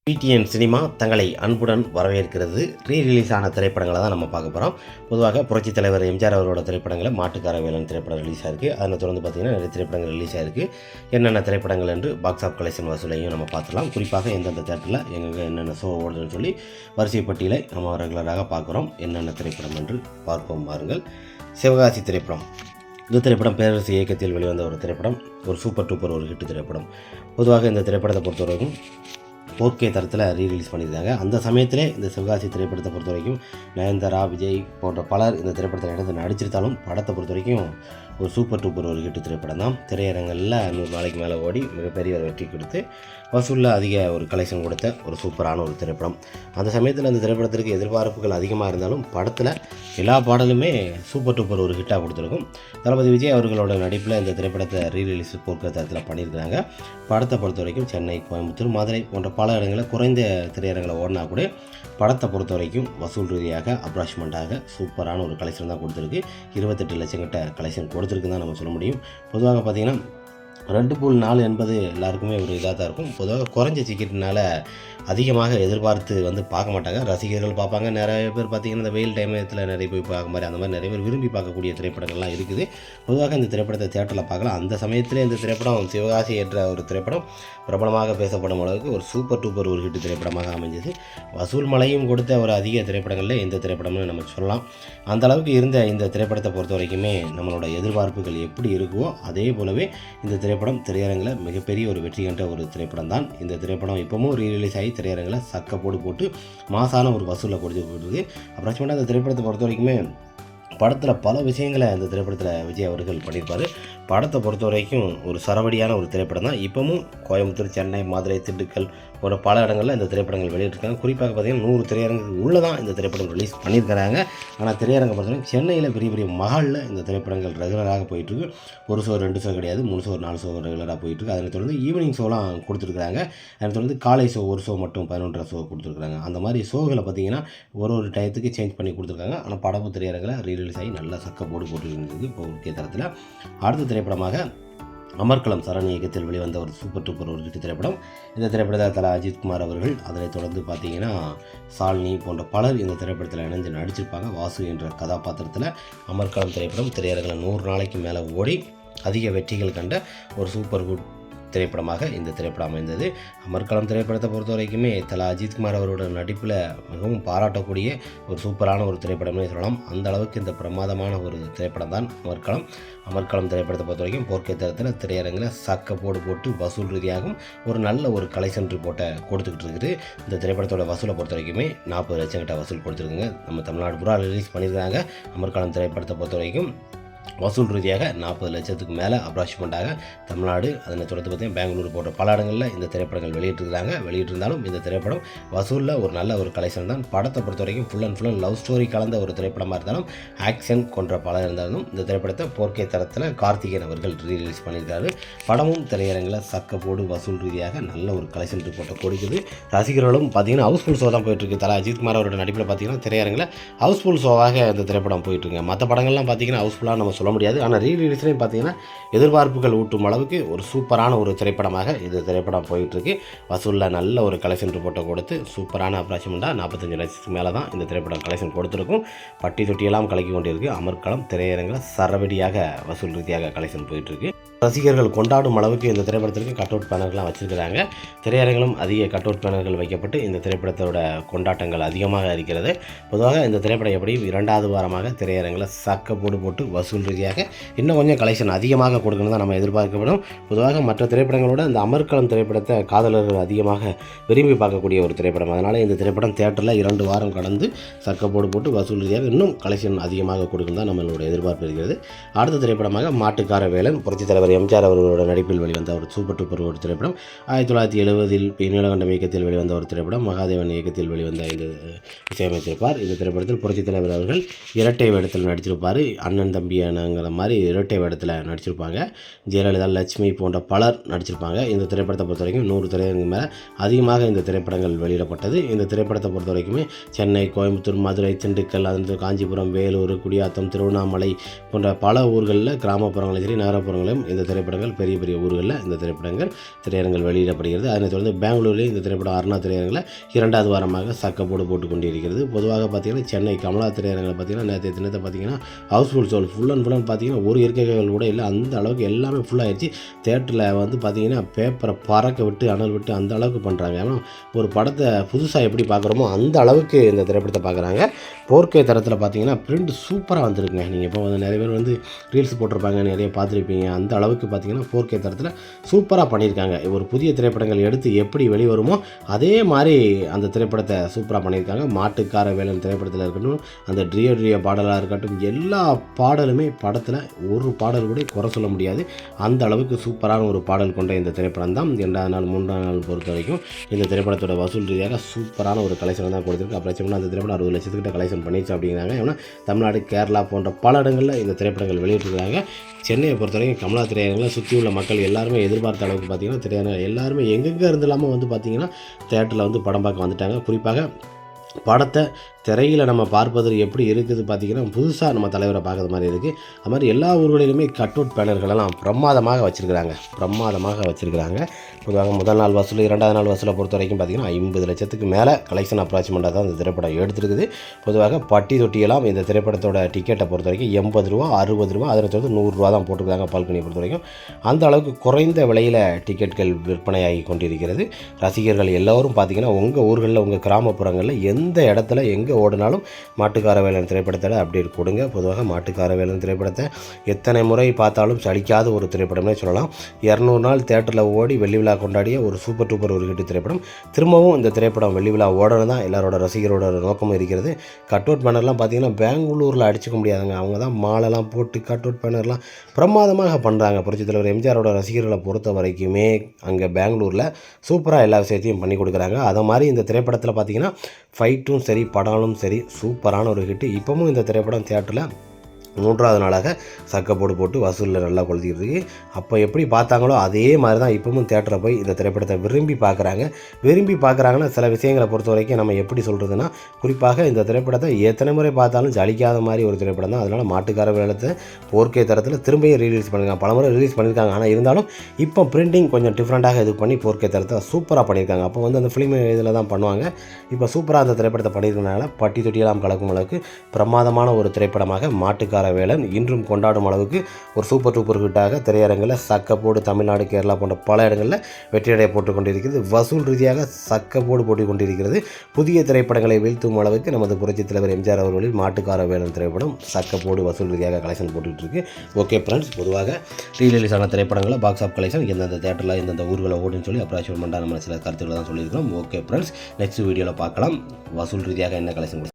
PTN cinema தங்களை அன்புடன் வரவேற்கிறது. ரிலீஸ் ஆன திரைப்படங்களை தான் நம்ம பார்க்க போகிறோம். பொதுவாக புரட்சித் தலைவர் எம்ஜிஆர் அவரோட திரைப்படங்களை மாட்டுக்கார வேலன் திரைப்படம் ரிலீஸ் ஆயிருக்கு. அதனை தொடர்ந்து பார்த்திங்கன்னா நிறைய திரைப்படங்கள் ரிலீஸ் ஆயிருக்கு. என்னென்ன திரைப்படங்கள் என்று பாக்ஸ் ஆஃப் கலெக்ஷன் வசூலையும் நம்ம பார்த்துலாம். குறிப்பாக எந்தெந்த தேட்டரில் எங்கே என்னென்ன ஷோ ஓடுதுன்னு சொல்லி வரிசை பட்டியலை நம்ம ரெகுலராக பார்க்குறோம். என்னென்ன திரைப்படம் என்று பார்ப்போம் பாருங்கள். சிவகாசி திரைப்படம். இந்த திரைப்படம் பேரரசு இயக்கத்தில் வெளிவந்த ஒரு திரைப்படம். ஒரு சூப்பர் டூப்பர் ஒரு ஹிட் திரைப்படம். பொதுவாக இந்த திரைப்படத்தை பொறுத்தவரைக்கும் 4K தரத்தில் ரீரிலீஸ் பண்ணியிருக்காங்க. அந்த சமயத்திலே இந்த சிவகாசி திரைப்படத்தை பொறுத்த வரைக்கும் நயன்தாரா, விஜய் போன்ற பலர் இந்த திரைப்படத்தில் எடுத்து நடிச்சிருந்தாலும் படத்தை பொறுத்த வரைக்கும் ஒரு சூப்பர் டூப்பர் ஒரு ஹிட் திரைப்படம் தான். திரையரங்களில் 100 நாளைக்கு மேலே ஓடி மிகப்பெரிய ஒரு வெற்றி கொடுத்து வசூலில் அதிக ஒரு கலெக்ஷன் கொடுத்த ஒரு சூப்பரான ஒரு திரைப்படம். அந்த சமயத்தில் அந்த திரைப்படத்திற்கு எதிர்பார்ப்புகள் அதிகமாக இருந்தாலும் படத்தில் எல்லா பாடலுமே சூப்பர் டூப்பர் ஒரு ஹிட்டாக கொடுத்துருக்கும். தளபதி விஜய் அவர்களோட நடிப்பில் இந்த திரைப்படத்தை ரீரிலீஸ் போர்க்கத்தரத்தில் பண்ணியிருக்கிறாங்க. படத்தை பொறுத்த வரைக்கும் சென்னை, கோயம்புத்தூர், மதுரை போன்ற பல இடங்களில் குறைந்த திரையரங்களை ஓடினா கூட படத்தை பொறுத்த வரைக்கும் வசூல் ரீதியாக அப்ராக்சிமெண்ட்டாக சூப்பரான ஒரு கலெக்ஷன் தான் கொடுத்துருக்கு. 28 லட்சம் கிட்ட கலெக்ஷன் கொடுத்துருக்குன்னு தான் நம்ம சொல்ல முடியும். பொதுவாக பார்த்திங்கன்னா 2.4 என்பது எல்லாருக்குமே ஒரு இதாக தான் இருக்கும். பொதுவாக குறைஞ்ச டிக்கெட்னால அதிகமாக எதிர்பார்த்து பார்க்க மாட்டாங்க. ரசிகர்கள் பார்ப்பாங்க. நிறைய பேர் பார்த்திங்கன்னா இந்த வெயில் டைமத்தில் நிறைய போய் பார்க்க மாதிரி அந்த மாதிரி நிறைய பேர் விரும்பி பார்க்கக்கூடிய திரைப்படங்கள்லாம் இருக்குது. பொதுவாக இந்த திரைப்படத்தை தியேட்டரில் பார்க்கலாம். அந்த சமயத்திலே இந்த திரைப்படம் சிவகாசி என்ற ஒரு திரைப்படம் பிரபலமாக பேசப்படும் அளவுக்கு ஒரு சூப்பர் டூப்பர் ஒரு ஹிட் திரைப்படமாக அமைஞ்சது. வசூல் மலையும் கொடுத்த ஒரு அதிக திரைப்படங்களில் இந்த திரைப்படம்னு நம்ம சொல்லலாம். அந்த அளவுக்கு இருந்த இந்த திரைப்படத்தை பொறுத்த வரைக்குமே நம்மளோட எதிர்பார்ப்புகள் எப்படி இருக்குவோ அதே போலவே இந்த திரைப்படம் திரையரங்கில் மிகப்பெரிய ஒரு வெற்றி கண்ட ஒரு திரைப்படம் தான். இந்த திரைப்படம் இப்போவும் ரீரிலீஸ் ஆகி திரையரங்கில் சக்க போட்டு மாசான ஒரு வசூலில் கொடுத்துருக்கு. அப்புறம் அந்த திரைப்படத்தை பொறுத்த வரைக்குமே படத்தில் பல விஷயங்களை அந்த திரைப்படத்தில் விஜய் அவர்கள் பண்ணியிருப்பார். படத்தை பொறுத்த வரைக்கும் ஒரு சரவடியான ஒரு திரைப்படம் தான். இப்போவும் கோயம்புத்தூர், சென்னை, மதுரை, திண்டுக்கல் போன்ற பல இடங்களில் இந்த திரைப்படங்கள் வெளியிட்டிருக்காங்க. குறிப்பாக பார்த்திங்கன்னா 100 திரையரங்குக்கு உள்ளே தான் இந்த திரைப்படம் ரிலீஸ் பண்ணியிருக்கிறாங்க. ஆனால் திரையரங்கை பொறுத்தவரைக்கும் சென்னையில் பெரிய பெரிய மஹாலில் இந்த திரைப்படங்கள் ரெகுலராக போயிட்டுருக்கு. ஒரு ஷோ 2 ஷோ கிடையாது, 3 ஷோ 4 ஷோ ரெகுலராக போயிட்டுருக்கு. அதனை தொடர்ந்து ஈவினிங் ஷோலாம் கொடுத்துருக்குறாங்க. அதனை தொடர்ந்து காலை ஷோ 1 ஷோ மட்டும் 11:30 ஷோ கொடுத்துருக்குறாங்க. அந்த மாதிரி ஷோகளை பார்த்திங்கன்னா ஒரு டயத்துக்கு சேஞ்ச் பண்ணி கொடுத்துருக்காங்க. ஆனால் படமும் திரையரங்கில் ரீரிலீஸ் ஆகி நல்லா சக்க போட்டு இருந்தது இப்போ 4K தரத்தில். அடுத்த திரைப்படமாக அமர்க்களம் சரண் இயக்கத்தில் வெளிவந்த ஒரு சூப்பர் டூப்பர் ஒரு ஹிட் திரைப்படம். இந்த திரைப்படத்தில் தல அஜித்குமார் அவர்கள், அதனைத் தொடர்ந்து பார்த்திங்கன்னா சாலினி போன்ற பலர் இந்த திரைப்படத்தில் இணைஞ்சு நடிச்சிருப்பாங்க. வாசு என்ற கதாபாத்திரத்தில் அமர்க்களம் திரைப்படம் திரையரங்கில் 100 நாளைக்கு மேலே ஓடி அதிக வெற்றிகள் கண்ட ஒரு சூப்பர் குட் திரைப்படமாக இந்த திரைப்படம் அமைந்தது. அமர்க்களம் திரைப்படத்தை பொறுத்த வரைக்குமே தல அஜித்குமார் அவரோட நடிப்பில் மிகவும் பாராட்டக்கூடிய ஒரு சூப்பரான ஒரு திரைப்படம்னே சொல்லலாம். அந்த அளவுக்கு இந்த பிரமாதமான ஒரு திரைப்படம் தான் அமர்க்களம். அமர்க்களம் திரைப்படத்தை பொறுத்த வரைக்கும் 4K தரத்தில் திரையரங்கில் சக்க போட்டு வசூல் ரீதியாகவும் ஒரு நல்ல ஒரு கலெக்ஷன் ரிப்போர்ட்டை கொடுத்துக்கிட்டு இருக்குது. இந்த திரைப்படத்தோட வசூலை பொறுத்த வரைக்குமே 40 லட்சம் கிட்ட வசூல் கொடுத்துருக்குங்க. நம்ம தமிழ்நாடு பூரா ரிலீஸ் பண்ணியிருக்காங்க. அமர்க்களம் திரைப்படத்தை பொறுத்த வரைக்கும் வசூல் ரீதியாக 40 லட்சத்துக்கு மேலே அப்ராக்சிமெண்ட்டாக தமிழ்நாடு, அதனை தொடர்ந்து பார்த்திங்கன்னா பெங்களூர் போன்ற பல இடங்களில் இந்த திரைப்படங்கள் வெளியிட்டிருந்தாலும் இந்த திரைப்படம் வசூலில் ஒரு நல்ல ஒரு கலெக்ஷன் தான். படத்தை பொறுத்த வரைக்கும் ஃபுல் அண்ட் லவ் ஸ்டோரி கலந்த ஒரு திரைப்படமாக இருந்தாலும் ஆக்ஷன் கொன்ற பல இருந்தாலும் இந்த திரைப்படத்தை 4K தரத்தில் கார்த்திகேயன் அவர்கள் ரீரிலீஸ் பண்ணியிருக்காரு. படமும் திரையரங்கில் சக்க போடு வசூல் ரீதியாக நல்ல ஒரு கலெக்ஷன் ரிப்போர்ட்டை கொடுக்குது. ரசிகர்களும் பார்த்திங்கன்னா ஹவுஸ்ஃபுல் ஷோ தான் போயிட்டுருக்கு. தல அஜித்குமார் அவரோட நடிப்பில் பார்த்திங்கன்னா திரையரங்கில் ஹவுஸ்ஃபுல் ஷோவாக இந்த திரைப்படம் போயிட்டுருங்க. மற்ற படங்கள்லாம் பார்த்திங்கன்னா ஹவுஸ்ஃபுல்லாக நம்ம சொல்ல முடியாது. ஆனால் ரீரிலீஸ்லையும் பார்த்திங்கன்னா எதிர்பார்ப்புகள் ஊட்டும் அளவுக்கு ஒரு சூப்பரான ஒரு திரைப்படமாக இந்த திரைப்படம் போயிட்டுருக்கு. வசூலில் நல்ல ஒரு கலெக்ஷன் ரிப்போர்ட்டை கொடுத்து சூப்பரான அப்ராக்சிமெண்ட்டாக 45 லட்சத்துக்கு மேலே தான் இந்த திரைப்படம் கலெக்ஷன் கொடுத்துருக்கும். பட்டி தொட்டியெல்லாம் கலக்கி கொண்டிருக்கு. அமர்க்களம் திரையரங்கில் சரவடியாக வசூல் ரீதியாக கலெக்ஷன் போயிட்டுருக்கு. ரசிகர்கள் கொண்டாடும் அளவுக்கு இந்த திரைப்படத்திற்கு கட் அவுட் பேனர்கள்லாம் வச்சுருக்கிறாங்க. திரையரங்கிலும் அதிக கட் அவுட் பேனர்கள் வைக்கப்பட்டு இந்த திரைப்படத்தோட கொண்டாட்டங்கள் அதிகமாக இருக்கிறது. பொதுவாக இந்த திரைப்படம் எப்படி 2வது வாரமாக திரையரங்கில் சக்க போட்டு வசூல் ரீதியாக இன்னும் கொஞ்சம் கலெக்ஷன் அதிகமாக கொடுக்கணும் தான் நம்ம எதிர்பார்க்கப்படும். பொதுவாக மற்ற திரைப்படங்களோட இந்த அமர்க்களம் திரைப்படத்தை காதலர்கள் அதிகமாக விரும்பி பார்க்கக்கூடிய ஒரு திரைப்படம். அதனால் இந்த திரைப்படம் தியேட்டரில் 2 வாரம் கடந்து சக்க போட்டு வசூல் ரீதியாக இன்னும் கலெக்ஷன் அதிகமாக கொடுக்கணும் தான் நம்மளோட எதிர்பார்ப்பு இருக்கிறது. அடுத்த திரைப்படமாக மாட்டுக்கார வேலன் புரட்சித் தலைவர் எம்ஜிஆர் அவர்களோட நடிப்பில் வெளிவந்த ஒரு சூப்பர் டூப்பர் ஒரு திரைப்படம். 1970 நீலகண்டம் இயக்கத்தில் வெளிவந்த ஒரு திரைப்படம். மகாதேவன் இயக்கத்தில் வெளிவந்த இந்த இசையமைத்திருப்பார். இந்த திரைப்படத்தில் புரட்சித் தலைவர் அவர்கள் இரட்டை வேடத்தில் நடிச்சிருப்பார். அண்ணன் தம்பி அண்ணங்கிற மாதிரி இரட்டை வேடத்தில் நடிச்சிருப்பாங்க. ஜெயலலிதா, லட்சுமி போன்ற பலர் நடிச்சிருப்பாங்க. இந்த திரைப்படத்தை பொறுத்த வரைக்கும் 100 திரையரங்கு மேலே அதிகமாக இந்த திரைப்படங்கள் வெளியிடப்பட்டது. இந்த திரைப்படத்தை பொறுத்த வரைக்குமே சென்னை, கோயம்புத்தூர், மதுரை, திண்டுக்கல், காஞ்சிபுரம், வேலூர், குடியாத்தம், திருவண்ணாமலை போன்ற பல ஊர்களில் கிராமப்புறங்களையும் சரி நகரப்புறங்களையும் இந்த இந்த திரைப்படங்கள் பெரிய பெரிய ஊர்களில் இந்த திரைப்படங்கள் திரையரங்கள் வெளியிடப்படுகிறது. அதனைத் தொடர்ந்து பெங்களூரில் இந்த திரைப்படம் அருணா திரையரங்கில் 2வது வாரமாக சக்கப்போடு போட்டு கொண்டிருக்கிறது. பொதுவாக பார்த்திங்கன்னா சென்னை கமலா திரையரங்கில் பார்த்திங்கன்னா நேற்று தினத்தை பார்த்திங்கன்னா ஹவுஸ்ஃபுல் சோல் ஃபுல் அண்ட் பார்த்திங்கன்னா ஒரு இருக்கைகள் கூட இல்லை, அந்த அளவுக்கு எல்லாமே ஃபுல்லாகிடுச்சு. தேட்டரில் வந்து பார்த்திங்கன்னா பேப்பரை பறக்க விட்டு அனல் விட்டு அந்த அளவுக்கு பண்ணுறாங்க. ஏன்னா ஒரு படத்தை புதுசாக எப்படி பார்க்குறோமோ அந்த அளவுக்கு இந்த திரைப்படத்தை பார்க்குறாங்க. 4K தரத்தில் பார்த்திங்கன்னா பிரிண்ட் சூப்பராக வந்துருக்குங்க. நீங்கள் இப்போ வந்து நிறைய பேர் வந்து ரீல்ஸ் போட்டிருப்பாங்க, நிறைய பார்த்துருப்பீங்க. அந்த அளவுக்கு பார்த்திங்கன்னா 4K தரத்தில் சூப்பராக பண்ணியிருக்காங்க. ஒரு புதிய திரைப்படங்கள் எடுத்து எப்படி வெளிவருமோ அதே மாதிரி அந்த திரைப்படத்தை சூப்பராக பண்ணியிருக்காங்க. மாட்டுக்கார வேலன் திரைப்படத்தில் இருக்கட்டும், அந்த ட்ரியோ பாடலாக இருக்கட்டும், எல்லா பாடலுமே படத்தில் ஒரு பாடல் கூட குறை சொல்ல முடியாது. அந்த அளவுக்கு சூப்பரான ஒரு பாடல் கொண்ட இந்த திரைப்படம் தான் 2வது நாள் 3வது நாள் பொறுத்த வரைக்கும் இந்த திரைப்படத்தோட வசூல் ரீதியாக சூப்பரான ஒரு கலெக்ஷன் தான் கொடுத்துருக்கு. அப்புறம் அந்த திரைப்படம் 60 லட்சத்துக்கிட்ட கலெக்ஷன் பண்ணிடுச்சு அப்படிங்கிறாங்க. ஏன்னா தமிழ்நாடு, கேரளா போன்ற பல இடங்களில் இந்த திரைப்படங்கள் வெளியிட்டிருக்காங்க. சென்னையை பொறுத்த வரைக்கும் கமலா திரையரங்கில் சுற்றி உள்ள மக்கள் எல்லாருமே எதிர்பார்த்த அளவுக்கு பார்த்திங்கன்னா திரையரங்கில் எல்லாருமே எங்கெங்கே இருந்தெல்லாமல் வந்து பார்த்திங்கன்னா தேட்டரில் வந்து படம் பார்க்க வந்துட்டாங்க. குறிப்பாக படத்தை திரையில் நம்ம பார்ப்பது எப்படி இருக்குது பார்த்திங்கன்னா புதுசாக நம்ம தலைவரை பார்க்குற மாதிரி இருக்குது. அது மாதிரி எல்லா ஊர்களிலுமே கட் அவுட் பேனர்களெல்லாம் பிரமாதமாக வச்சுருக்கிறாங்க. பொதுவாக முதல் நாள் வசூல் 2வது நாள் வசூலை பொறுத்த வரைக்கும் பார்த்திங்கன்னா 50 லட்சத்துக்கு மேலே கலெக்ஷன் அப்ராக்சிமெண்ட்டாக தான் இந்த திரைப்படம் எடுத்துருக்குது. பொதுவாக பட்டி தொட்டியெல்லாம் இந்த திரைப்படத்தோட டிக்கெட்டை பொறுத்த வரைக்கும் 80 ரூபா 60 ரூபா அதில் வந்து 100 ரூபா தான் போட்டுருக்காங்க. பால்கனியை பொறுத்த வரைக்கும் அந்த அளவுக்கு குறைந்த விலையில் டிக்கெட்கள் விற்பனையாகி கொண்டிருக்கிறது. ரசிகர்கள் எல்லோரும் பார்த்திங்கன்னா உங்கள் ஊர்களில், உங்கள் கிராமப்புறங்களில் எந்த இடத்துல எங்கே ஓடினாலும் மாட்டுக்கார வேலன் திரைப்படத்தோட அப்டேட் கொடுங்க. பொதுவாக மாட்டுக்கார வேலன் திரைப்படத்தை எத்தனை முறை பார்த்தாலும் சலிக்காத ஒரு திரைப்படம்னே சொல்லலாம். 200 நாள் தேட்டரில் ஓடி வெள்ளி விழா கொண்டாடிய ஒரு சூப்பர் டூப்பர் ஒரு ஹிட் திரைப்படம். திரும்பவும் இந்த திரைப்படம் வெள்ளி விழா ஓடணும் தான் எல்லாரோட ரசிகரோட நோக்கமும் இருக்கிறது. கட் அவுட் பேனர்லாம் பார்த்திங்கன்னா பெங்களூரில் அடிச்சுக்க முடியாதுங்க. அவங்க தான் மாலெல்லாம் போட்டு கட் அவுட் பேனர்லாம் பிரமாதமாக பண்ணுறாங்க. புரட்சித் தலைவர் எம்ஜிஆரோட ரசிகர்களை பொறுத்த வரைக்குமே அங்கே பெங்களூரில் சூப்பராக எல்லா விஷயத்தையும் பண்ணி கொடுக்குறாங்க. அதை மாதிரி இந்த திரைப்படத்தில் பார்த்திங்கன்னா ஃபைட்டும் சரி, படங்களும் சரி சூப்பரான ஒரு ஹிட்டு. இப்போவும் இந்த திரைப்படம் தியேட்டரில் 3வது நாளாக சக்கப்போடு போட்டு வசூலில் நல்லா கொளுத்திக்கிட்டு இருக்கு. அப்போ எப்படி பார்த்தாங்களோ அதே மாதிரி தான் இப்போவும் தேட்டரில் போய் இந்த திரைப்படத்தை விரும்பி பார்க்குறாங்கன்னா சில விஷயங்களை பொறுத்த வரைக்கும் நம்ம எப்படி சொல்கிறதுனா, குறிப்பாக இந்த திரைப்படத்தை எத்தனை முறை பார்த்தாலும் ஜலிக்காத மாதிரி ஒரு திரைப்படம் தான். அதனால் மாட்டுக்கார வேலத்தை 4K தரத்தில் திரும்பியும் ரிலீஸ் பண்ணியிருக்காங்க. பல முறை ரிலீஸ் பண்ணியிருக்காங்க. ஆனால் இருந்தாலும் இப்போ பிரிண்டிங் கொஞ்சம் டிஃப்ரெண்ட்டாக இது பண்ணி 4K தரத்தை சூப்பராக பண்ணியிருக்காங்க. அப்போ வந்து அந்த ஃபிலிம் இதில் தான் பண்ணுவாங்க. இப்போ சூப்பராக அந்த திரைப்படத்தை பண்ணியிருக்கனால பட்டி தொட்டியெல்லாம் கலக்கும் அளவுக்கு பிரமாதமான ஒரு திரைப்படமாக மாட்டுக்கார வேலன் இன்றும் கொண்டாடும் அளவுக்கு ஒரு சூப்பர் டூப்பர் ஹிட்டாக திரையரங்கில் சக்கப்போடு தமிழ்நாடு, கேரளா போன்ற பல இடங்களில் வெற்றியடைய போட்டு கொண்டிருக்கிறது. வசூல் ரீதியாக சக்கப்போடு போட்டுக் கொண்டிருக்கிறது. புதிய திரைப்படங்களை வீழ்த்தும் அளவுக்கு நமது புரட்சித் தலைவர் எம்ஜிஆர் அவர்களின் மாட்டுக்கார வேலன் திரைப்படம் சக்கப்போடு வசூல் ரீதியாக கலெக்ஷன் போட்டுக்கிட்டு இருக்கு. ஓகே ஃப்ரெண்ட்ஸ், பொதுவாக ரீரிலீஸ் ஆன திரைப்படங்களை பாக்ஸ் ஆஃப் கலெக்ஷன் எந்தெந்த தேட்டரில் எந்தெந்த ஊர்களை ஓடுன்னு சொல்லி அப்ராக்சிமெண்ட்டாக நம்ம சில கருத்துக்களை தான் சொல்லியிருக்கிறோம். ஓகே ஃப்ரெண்ட்ஸ், நெக்ஸ்ட் வீடியோவில் பார்க்கலாம் வசூல் ரீதியாக என்ன கலெக்ஷன்